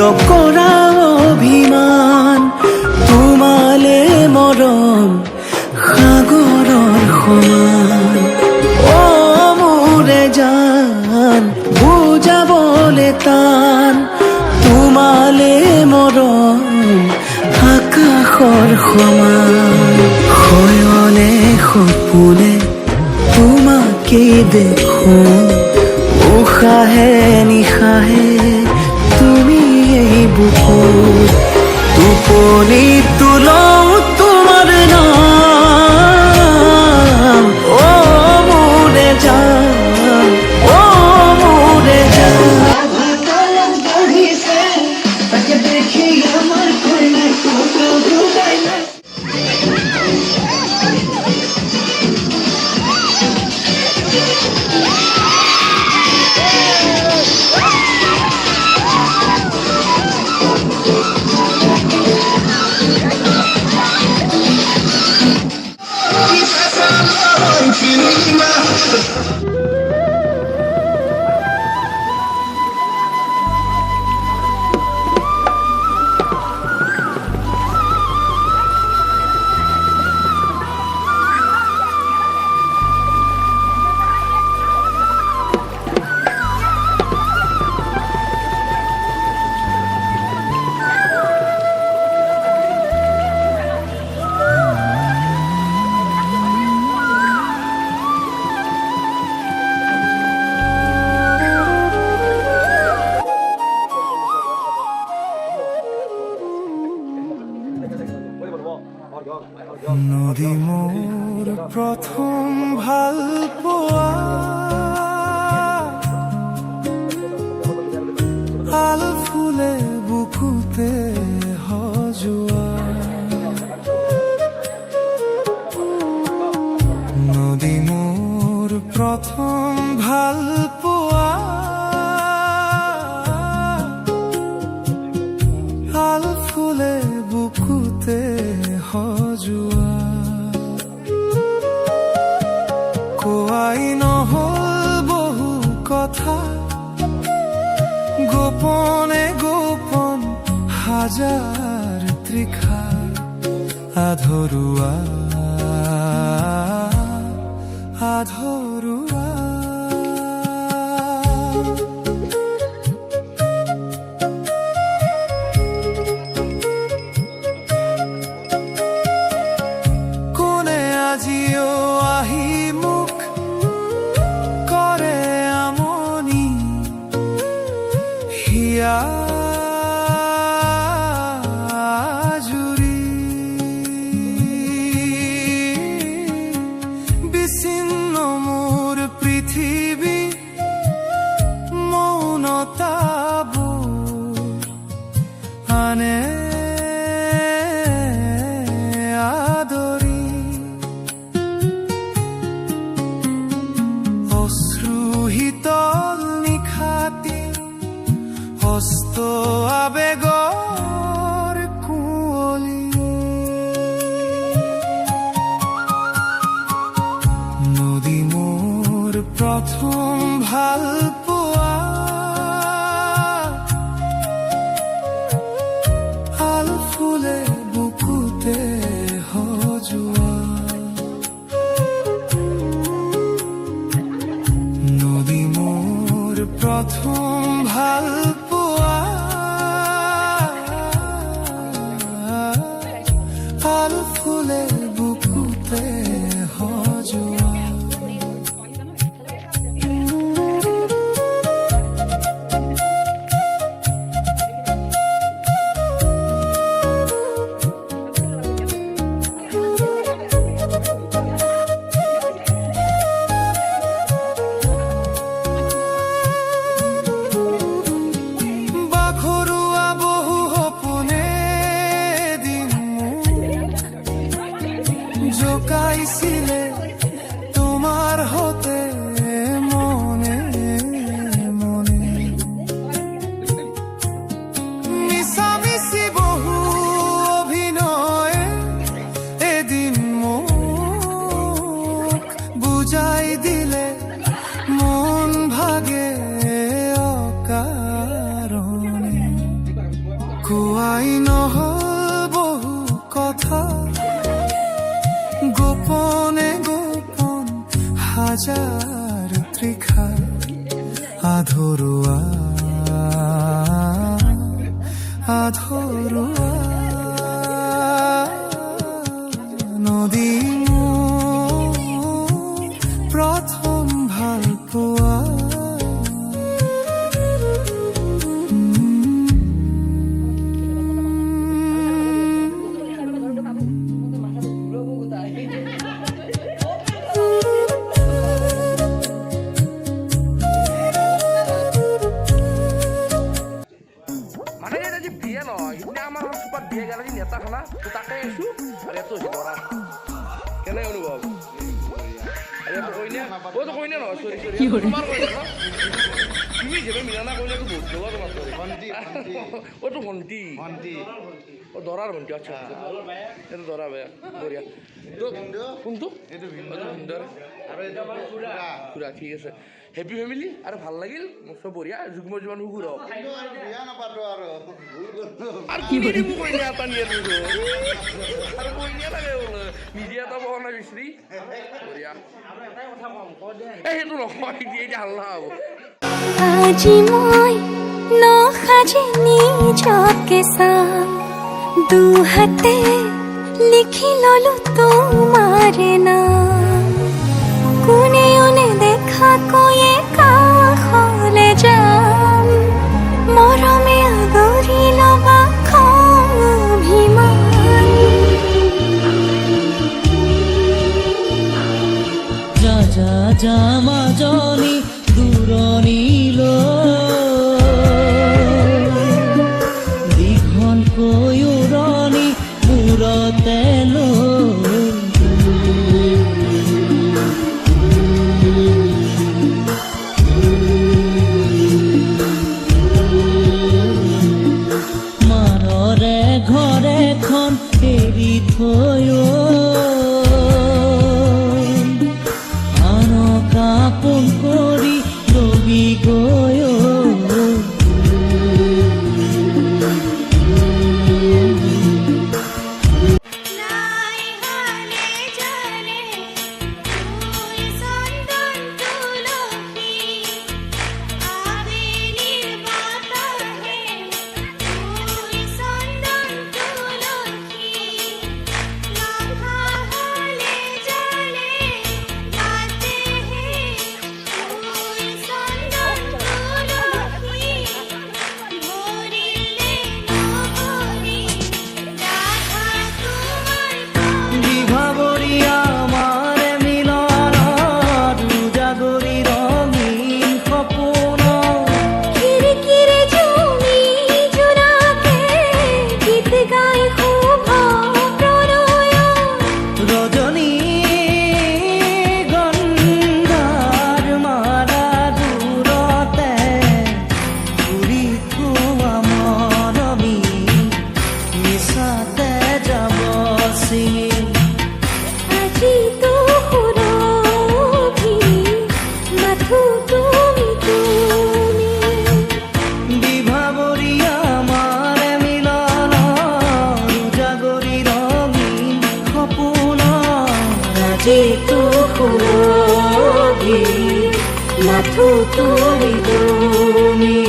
কৰা অভিমান তোমালে মৰম সাগৰৰ সমান অ মোৰে জান বুজাবলে টান তোমালে মৰম আকাশৰ সমান শয়নে সপোনে তোমাকে দেখো উশাহে নিশাহে তুমি এই বুকুত টোপনি তুলও তোমাৰ নাম অ মোৰে জান অ মোৰে জান নদী মোৰ প্ৰথম ভাল পোৱা আল ফুলে বুকুতে সজোৱা নদী মোৰ প্ৰথম ভাল পোৱা আল ফুলে বুকুতে সজোৱা কোৱাই নহল বহু কথা গোপনে গোপন হাজাৰ তৃষা আধৰুৱা আধৰুৱা আজিও আহি মুখ কৰে আমনি হিয়া জুৰি বিচ্ছিন্ন মোৰ পৃথিৱী মৌনতাবোৰ আনে হস্ত আবেগৰ কুঁৱলী নদী মোৰ প্ৰথম ভাল পোৱা আল ফুলে বুকুতে সজোৱা নদী মোৰ প্ৰথম ভাল আল ফুলে বুকুতে সজোৱা নহল বহু কথা গোপনে গোপন হাজাৰ তৃষা আধৰুৱা নদী মোৰ প্ৰথম ভাল পোৱা মানে যে বিয়ে নহয় সিদিনা আমাৰ চুপাত বিয়ে গেল নেতা খানা তাকে আছো আৰু ইয়াতো হৈছে ধৰা কেনে অনুভৱ কইনা নহয় চৰি তোমাৰ কইনা ন তুমি যেনে মিলানা কইনাটো বহুত জগা তোমাৰ অ'তো ভণ্টি অ' দৰাৰ ভণ্টি আচ্ছা এইটো দৰা বেয়া বঢ়িয়া কোনটো খুৰা ঠিক আছে হেপী ফেমিলি আৰু ভাল লাগিল মোক চব বঢ়িয়া যুগ্ম যিমান সুখুৰ হওক আৰু কি দিব কইনা এটা নিয়ে আৰু কইনা লাগে বোলে নিজে এটা বহনা বিচাৰি বঢ়িয়া এই সেইটো নহয় এতিয়া হাল্লা হ'ব আজি মই নসাজি নিজকে চাম দুহাতে লিখি ললো তোমাৰ নাম কোনেও নেদেখা কৈয়ে কাষলে যাম মৰমে আদৰি লবা খং অভিমান যা যা যা মাজনী দূৰণিলৈ দীঘলকৈ উৰণি মূৰতে লৈ মাৰৰে ঘৰখন এৰি থৈ আপোন কৰি ৰবি গৈ নাই হালে জানে ফুল চন্দন তুলসী আবেলির বাতাহে ফুল চন্দন তুলসী লম্বা হালে জানে বাতে হে ফুল চন্দন তুলসী ভরিলে নহরি রাধা তোমার বিভাবৰী আমাৰ মিলন দুজাগৰি ৰঙীন সপোন কিৰে জমি জোড়াকে গীত গাই খুব প্ৰণয় ৰজনী গন্ধাৰ মাৰা দূৰতে ঘূৰি থোৱা মৰমী মিছাতে যাব ছিঙি আজি তো সুৰভি মাথো তুমি বিভাবৰী আমাৰ মিলন দুজাগৰি ৰঙীন সপোন আজিতো সুৰভি মাথো তুমি